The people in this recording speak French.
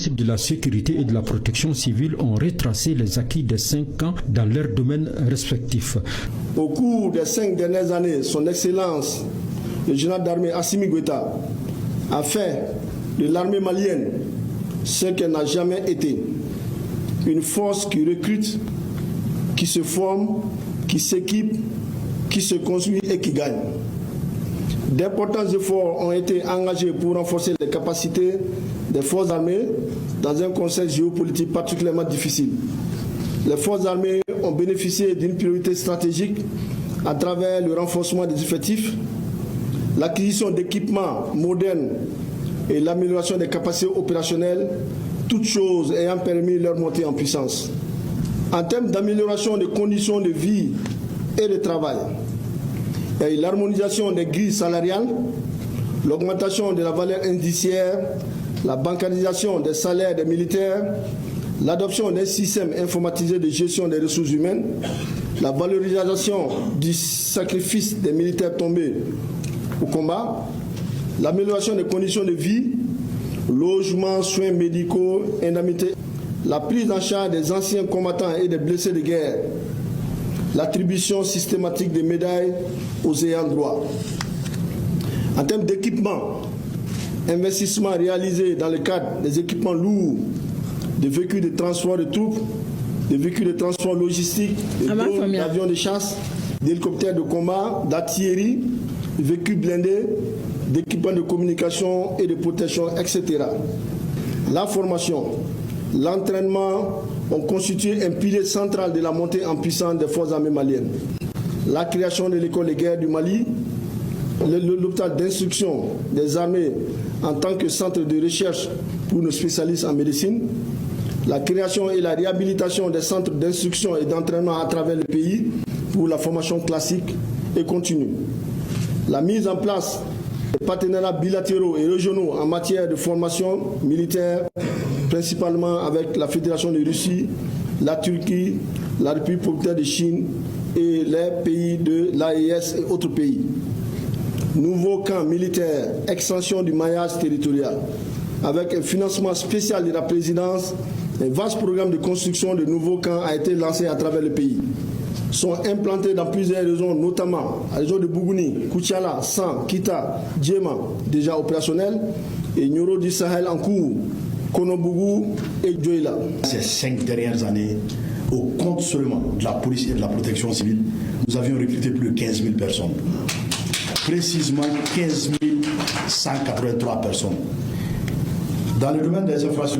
De la sécurité et de la protection civile ont retracé les acquis des 5 ans dans leurs domaines respectifs. Au cours des 5 dernières années, son Excellence, le général d'armée Assimi Goïta, a fait de l'armée malienne ce qu'elle n'a jamais été. Une force qui recrute, qui se forme, qui s'équipe, qui se construit et qui gagne. D'importants efforts ont été engagés pour renforcer les capacités des forces armées dans un contexte géopolitique particulièrement difficile. Les forces armées ont bénéficié d'une priorité stratégique à travers le renforcement des effectifs, l'acquisition d'équipements modernes et l'amélioration des capacités opérationnelles, toutes choses ayant permis leur montée en puissance. En termes d'amélioration des conditions de vie et de travail, et l'harmonisation des grilles salariales, l'augmentation de la valeur indiciaire, la bancarisation des salaires des militaires, l'adoption d'un système informatisé de gestion des ressources humaines, la valorisation du sacrifice des militaires tombés au combat, l'amélioration des conditions de vie, logement, soins médicaux, indemnités, la prise en charge des anciens combattants et des blessés de guerre, l'attribution systématique des médailles aux ayants droit. En termes d'équipement, investissement réalisé dans le cadre des équipements lourds, des véhicules de transport de troupes, des véhicules de transport logistique, d'avions de chasse, d'hélicoptères de combat, d'artillerie, de véhicules blindés, d'équipements de communication et de protection, etc. La formation, l'entraînement ont constitué un pilier central de la montée en puissance des forces armées maliennes. La création de l'école de guerre du Mali, l'hôpital d'instruction des armées en tant que centre de recherche pour nos spécialistes en médecine, la création et la réhabilitation des centres d'instruction et d'entraînement à travers le pays pour la formation classique et continue, la mise en place de partenariats bilatéraux et régionaux en matière de formation militaire, principalement avec la Fédération de Russie, la Turquie, la République populaire de Chine et les pays de l'AES et autres pays. Nouveau camp militaire, extension du maillage territorial, avec un financement spécial de la présidence, un vaste programme de construction de nouveaux camps a été lancé à travers le pays. Sont implantés dans plusieurs régions, notamment la région de Bougouni, Koutiala, San, Kita, Djema, déjà opérationnels, et Nyoro du Sahel en cours, Konobougou et Djoïla. Ces 5 dernières années, au compte seulement de la police et de la protection civile, nous avions recruté plus de 15 000 personnes. Précisément 15 183 personnes. Dans le domaine des infrastructures,